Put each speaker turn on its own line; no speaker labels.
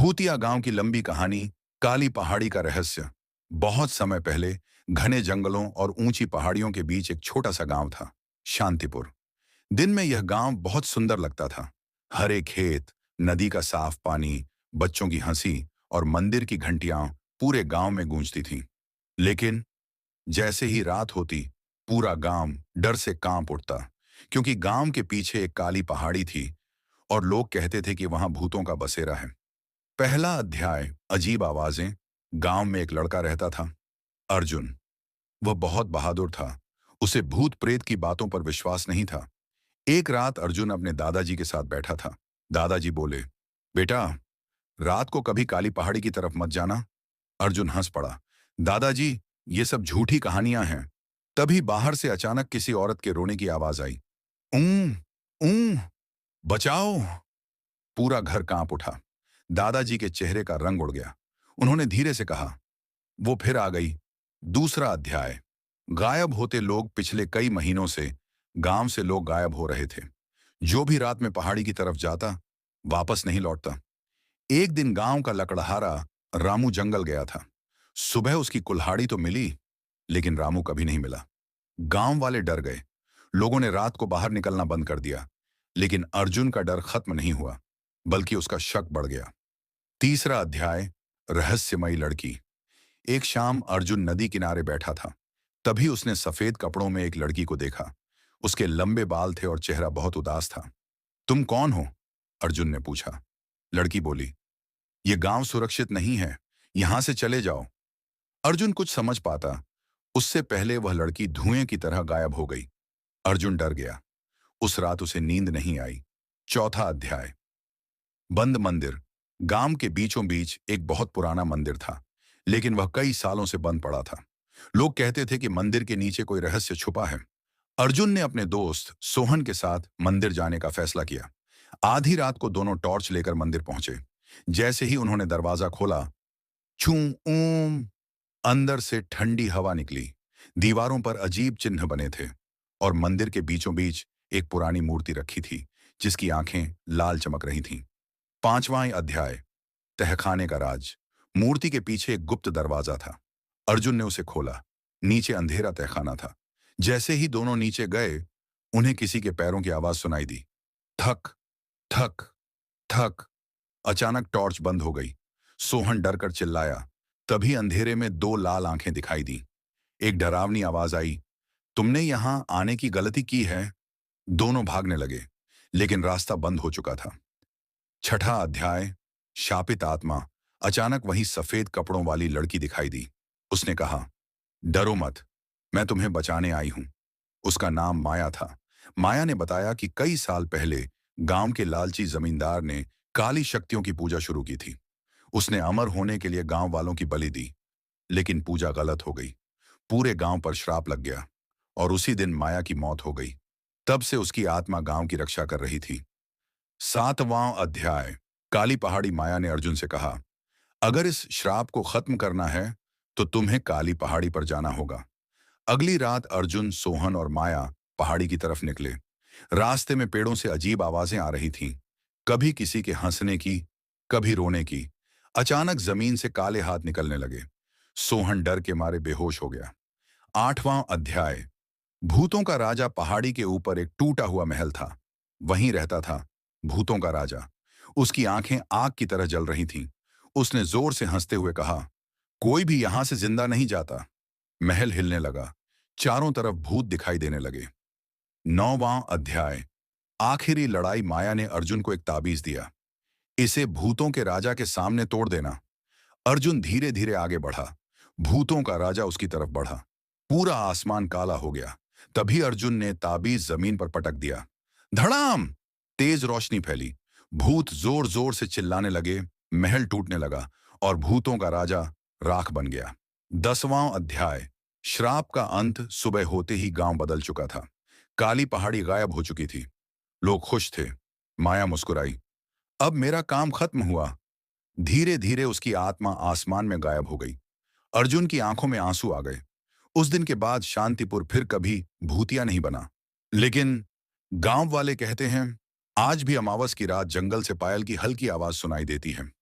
भूतिया गांव की लंबी कहानी। काली पहाड़ी का रहस्य। बहुत समय पहले घने जंगलों और ऊंची पहाड़ियों के बीच एक छोटा सा गांव था, शांतिपुर। दिन में यह गांव बहुत सुंदर लगता था। हरे खेत, नदी का साफ पानी, बच्चों की हंसी और मंदिर की घंटियां पूरे गांव में गूंजती थीं। लेकिन जैसे ही रात होती, पूरा गांव डर से कांप उठता, क्योंकि गांव के पीछे एक काली पहाड़ी थी और लोग कहते थे कि वहां भूतों का बसेरा है। पहला अध्याय, अजीब आवाजें। गांव में एक लड़का रहता था, अर्जुन। वह बहुत बहादुर था। उसे भूत प्रेत की बातों पर विश्वास नहीं था। एक रात अर्जुन अपने दादाजी के साथ बैठा था। दादाजी बोले, बेटा, रात को कभी काली पहाड़ी की तरफ मत जाना। अर्जुन हंस पड़ा। दादाजी, ये सब झूठी कहानियां हैं। तभी बाहर से अचानक किसी औरत के रोने की आवाज आई। ऊं, ऊं, बचाओ। पूरा घर कांप उठा। दादाजी के चेहरे का रंग उड़ गया। उन्होंने धीरे से कहा, वो फिर आ गई। दूसरा अध्याय, गायब होते लोग। पिछले कई महीनों से गांव से लोग गायब हो रहे थे। जो भी रात में पहाड़ी की तरफ जाता, वापस नहीं लौटता। एक दिन गांव का लकड़हारा रामू जंगल गया था। सुबह उसकी कुल्हाड़ी तो मिली, लेकिन रामू कभी नहीं मिला। गांव वाले डर गए। लोगों ने रात को बाहर निकलना बंद कर दिया। लेकिन अर्जुन का डर खत्म नहीं हुआ, बल्कि उसका शक बढ़ गया। तीसरा अध्याय, रहस्यमयी लड़की। एक शाम अर्जुन नदी किनारे बैठा था। तभी उसने सफेद कपड़ों में एक लड़की को देखा। उसके लंबे बाल थे और चेहरा बहुत उदास था। तुम कौन हो? अर्जुन ने पूछा। लड़की बोली, ये गांव सुरक्षित नहीं है, यहां से चले जाओ। अर्जुन कुछ समझ पाता उससे पहले वह लड़की धुएं की तरह गायब हो गई। अर्जुन डर गया। उस रात उसे नींद नहीं आई। चौथा अध्याय, बंद मंदिर। गांव के बीचों बीच एक बहुत पुराना मंदिर था, लेकिन वह कई सालों से बंद पड़ा था। लोग कहते थे कि मंदिर के नीचे कोई रहस्य छुपा है। अर्जुन ने अपने दोस्त सोहन के साथ मंदिर जाने का फैसला किया। आधी रात को दोनों टॉर्च लेकर मंदिर पहुंचे। जैसे ही उन्होंने दरवाजा खोला, छू ऊम, अंदर से ठंडी हवा निकली। दीवारों पर अजीब चिन्ह बने थे और मंदिर के बीचों बीच एक पुरानी मूर्ति रखी थी, जिसकी आंखें लाल चमक रही थीं। पांचवां अध्याय, तहखाने का राज। मूर्ति के पीछे एक गुप्त दरवाजा था। अर्जुन ने उसे खोला। नीचे अंधेरा तहखाना था। जैसे ही दोनों नीचे गए, उन्हें किसी के पैरों की आवाज सुनाई दी। थक, थक, थक। अचानक टॉर्च बंद हो गई। सोहन डरकर चिल्लाया। तभी अंधेरे में दो लाल आंखें दिखाई दी। एक डरावनी आवाज आई, तुमने यहां आने की गलती की है। दोनों भागने लगे, लेकिन रास्ता बंद हो चुका था। छठा अध्याय, शापित आत्मा। अचानक वहीं सफेद कपड़ों वाली लड़की दिखाई दी। उसने कहा, डरो मत, मैं तुम्हें बचाने आई हूं। उसका नाम माया था। माया ने बताया कि कई साल पहले गांव के लालची जमींदार ने काली शक्तियों की पूजा शुरू की थी। उसने अमर होने के लिए गांव वालों की बलि दी, लेकिन पूजा गलत हो गई। पूरे गांव पर श्राप लग गया और उसी दिन माया की मौत हो गई। तब से उसकी आत्मा गांव की रक्षा कर रही थी। सातवां अध्याय, काली पहाड़ी। माया ने अर्जुन से कहा, अगर इस श्राप को खत्म करना है तो तुम्हें काली पहाड़ी पर जाना होगा। अगली रात अर्जुन, सोहन और माया पहाड़ी की तरफ निकले। रास्ते में पेड़ों से अजीब आवाजें आ रही थीं, कभी किसी के हंसने की, कभी रोने की। अचानक जमीन से काले हाथ निकलने लगे। सोहन डर के मारे बेहोश हो गया। आठवां अध्याय, भूतों का राजा। पहाड़ी के ऊपर एक टूटा हुआ महल था। वहीं रहता था भूतों का राजा। उसकी आंखें आग की तरह जल रही थीं। उसने जोर से हंसते हुए कहा, कोई भी यहां से जिंदा नहीं जाता। महल हिलने लगा। चारों तरफ भूत दिखाई देने लगे। नौवां अध्याय, आखिरी लड़ाई। माया ने अर्जुन को एक ताबीज दिया। इसे भूतों के राजा के सामने तोड़ देना। अर्जुन धीरे धीरे आगे बढ़ा। भूतों का राजा उसकी तरफ बढ़ा। पूरा आसमान काला हो गया। तभी अर्जुन ने ताबीज जमीन पर पटक दिया। धड़ाम! तेज रोशनी फैली। भूत जोर जोर से चिल्लाने लगे। महल टूटने लगा और भूतों का राजा राख बन गया। 10वां अध्याय, श्राप का अंत। सुबह होते ही गांव बदल चुका था। काली पहाड़ी गायब हो चुकी थी। लोग खुश थे। माया मुस्कुराई, अब मेरा काम खत्म हुआ। धीरे धीरे उसकी आत्मा आसमान में गायब हो गई। अर्जुन की आंखों में आंसू आ गए। उस दिन के बाद शांतिपुर फिर कभी भूतिया नहीं बना। लेकिन गांव वाले कहते हैं, आज भी अमावस की रात जंगल से पायल की हल्की आवाज सुनाई देती है।